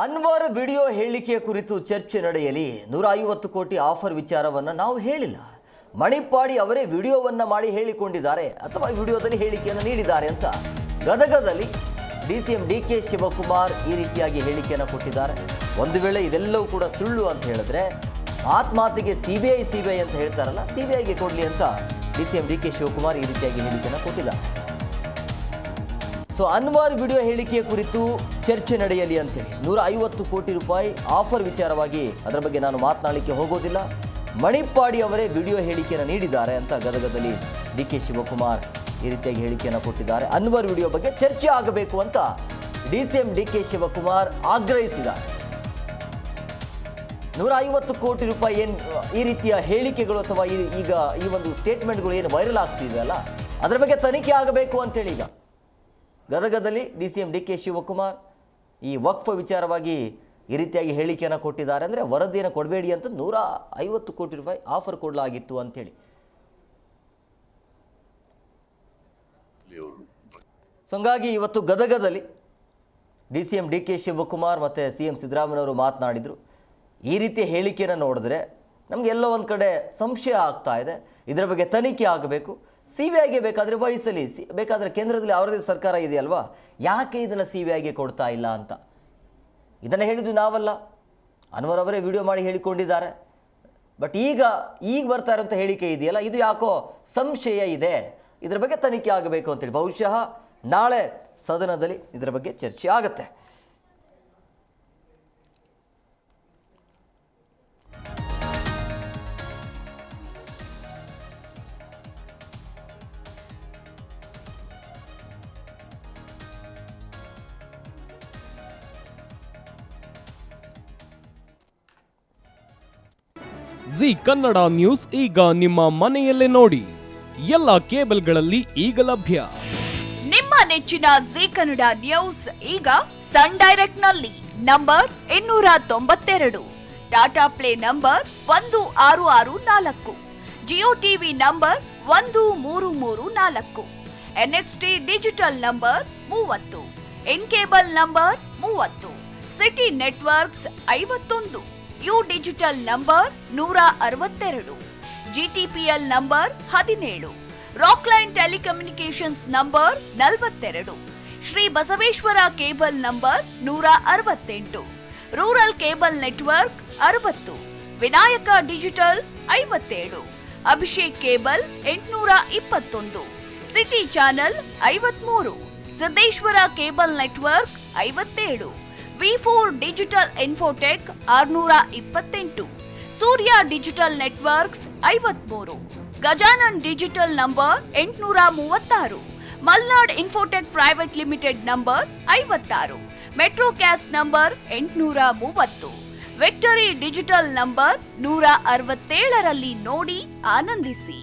Anwar video ಹೇಳಿಕೆಯ ಕುರಿತು ಚರ್ಚೆ ನಡೆಯಲಿ 150 ಕೋಟಿ ಆಫರ್ ವಿಚಾರವನ್ನು ನಾವು ಹೇಳಿಲ್ಲ. ಮಣಿಪಾಡಿ ಅವರೇ ವಿಡಿಯೋವನ್ನು ಮಾಡಿ ಹೇಳಿಕೊಂಡಿದ್ದಾರೆ ಅಥವಾ ವಿಡಿಯೋದಲ್ಲಿ ಹೇಳಿಕೆಯನ್ನು ನೀಡಿದ್ದಾರೆ ಅಂತ ಗದಗದಲ್ಲಿ ಡಿಸಿಎಂ ಡಿಕೆ ಶಿವಕುಮಾರ್ ಈ ರೀತಿಯಾಗಿ ಹೇಳಿಕೆಯನ್ನು ಕೊಟ್ಟಿದ್ದಾರೆ. ಒಂದು ವೇಳೆ ಇದೆಲ್ಲವೂ ಕೂಡ ಸುಳ್ಳು ಅಂತ ಹೇಳಿದ್ರೆ ಮಾತಿಗೆ ಸಿಬಿಐ ಅಂತ ಹೇಳ್ತಾರಲ್ಲ, ಸಿಬಿಐಗೆ ಕೊಡಲಿ ಅಂತ ಡಿಸಿಎಂ ಡಿಕೆ ಶಿವಕುಮಾರ್ ಈ ರೀತಿಯಾಗಿ ಹೇಳಿಕೆಯನ್ನು ಕೊಟ್ಟಿದ್ದಾರೆ. ಸೊ ಅನ್ವರ್ ವಿಡಿಯೋ ಹೇಳಿಕೆಯ ಕುರಿತು ಚರ್ಚೆ ನಡೆಯಲಿ ಅಂತೇಳಿ 150 ಕೋಟಿ ರೂಪಾಯಿ ಆಫರ್ ವಿಚಾರವಾಗಿ ಅದರ ಬಗ್ಗೆ ನಾನು ಮಾತನಾಡಲಿಕ್ಕೆ ಹೋಗೋದಿಲ್ಲ. ಮಣಿಪಾಡಿ ಅವರೇ ವಿಡಿಯೋ ಹೇಳಿಕೆಯನ್ನು ನೀಡಿದ್ದಾರೆ ಅಂತ ಗದಗದಲ್ಲಿ ಡಿಕೆ ಶಿವಕುಮಾರ್ ಈ ರೀತಿಯಾಗಿ ಹೇಳಿಕೆಯನ್ನು ಕೊಟ್ಟಿದ್ದಾರೆ. ಅನ್ವರ್ ವಿಡಿಯೋ ಬಗ್ಗೆ ಚರ್ಚೆ ಆಗಬೇಕು ಅಂತ ಡಿಸಿಎಂ ಡಿಕೆ ಶಿವಕುಮಾರ್ ಆಗ್ರಹಿಸಿದ್ದಾರೆ. 150 ಕೋಟಿ ರೂಪಾಯಿ ಏನು ಈ ರೀತಿಯ ಹೇಳಿಕೆಗಳು ಅಥವಾ ಈಗ ಈ ಒಂದು ಸ್ಟೇಟ್ಮೆಂಟ್ಗಳು ಏನು ವೈರಲ್ ಆಗ್ತಿದೆಯಲ್ಲ ಅದರ ಬಗ್ಗೆ ತನಿಖೆ ಆಗಬೇಕು ಅಂತೇಳಿ ಈಗ ಗದಗದಲ್ಲಿ ಡಿಸಿಎಂ ಡಿಕೆ ಶಿವಕುಮಾರ್ ಈ ವಕ್ಫ್ ವಿಚಾರವಾಗಿ ಈ ರೀತಿಯಾಗಿ ಹೇಳಿಕೆಯನ್ನು ಕೊಟ್ಟಿದ್ದಾರೆ. ಅಂದರೆ ವರದಿಯನ್ನು ಕೊಡಬೇಡಿ ಅಂತ 150 ಕೋಟಿ ರೂಪಾಯಿ ಆಫರ್ ಕೊಡಲಾಗಿತ್ತು ಅಂತೇಳಿ. ಸೊ ಹಂಗಾಗಿ ಇವತ್ತು ಗದಗದಲ್ಲಿ ಡಿಸಿಎಂ ಡಿಕೆ ಶಿವಕುಮಾರ್ ಮತ್ತು ಸಿಎಂ ಸಿದ್ದರಾಮಯ್ಯನವರು ಮಾತನಾಡಿದರು. ಈ ರೀತಿಯ ಹೇಳಿಕೆಯನ್ನು ನೋಡಿದ್ರೆ ನಮಗೆ ಎಲ್ಲೋ ಒಂದು ಕಡೆ ಸಂಶಯ ಆಗ್ತಾ ಇದೆ, ಇದರ ಬಗ್ಗೆ ತನಿಖೆ ಆಗಬೇಕು, ಸಿಬಿಐಗೆ ಬೇಕಾದರೆ ವಹಿಸಲಿ, ಬೇಕಾದರೆ ಕೇಂದ್ರದಲ್ಲಿ ಅವರದೇ ಸರ್ಕಾರ ಇದೆಯಲ್ವಾ, ಯಾಕೆ ಇದನ್ನು ಸಿಬಿಐಗೆ ಕೊಡ್ತಾ ಇಲ್ಲ ಅಂತ. ಇದನ್ನು ಹೇಳಿದ್ದು ನಾವಲ್ಲ, ಅನ್ವರ್ ಅವರೇ ವಿಡಿಯೋ ಮಾಡಿ ಹೇಳಿಕೊಂಡಿದ್ದಾರೆ. ಬಟ್ ಈಗ ಬರ್ತಾ ಇರೋಂಥ ಹೇಳಿಕೆ ಇದೆಯಲ್ಲ, ಇದು ಯಾಕೋ ಸಂಶಯ ಇದೆ, ಇದರ ಬಗ್ಗೆ ತನಿಖೆ ಆಗಬೇಕು ಅಂತೇಳಿ ಬಹುಶಃ ನಾಳೆ ಸದನದಲ್ಲಿ ಇದರ ಬಗ್ಗೆ ಚರ್ಚೆ ಆಗುತ್ತೆ. ಜಿ ಕನ್ನಡ ನ್ಯೂಸ್ ಈಗ ನಿಮ್ಮ ಮನೆಯಲ್ಲೇ ನೋಡಿ. ಎಲ್ಲ ಕೇಬಲ್ಗಳಲ್ಲಿ ಈಗ ಲಭ್ಯ. ನಿಮ್ಮ ನೆಚ್ಚಿನ ಜಿ ಕನ್ನಡ ನ್ಯೂಸ್ ಈಗ ಸನ್ ಡೈರೆಕ್ಟ್ ನಲ್ಲಿ number 292, Tata Play number 1664, Jio TV number 1334, NXT digital number 30, In cable number 30, Siti networks 51, U digital number 162, GTPL number 17, Rockline telecommunications number 42, Shri Basaveshwara cable number 168, rural cable network 60, Vinayaka digital 57, Abhishek cable 821, city channel 53, Siddeshwara cable network 57, ವಿ4 digital infotech 628, Surya digital networks 53, Gajanan digital number 836, Malnad infotech private limited number 56, Metrocast number 830, victory digital number 167ರಲ್ಲಿ ನೋಡಿ ಆನಂದಿಸಿ.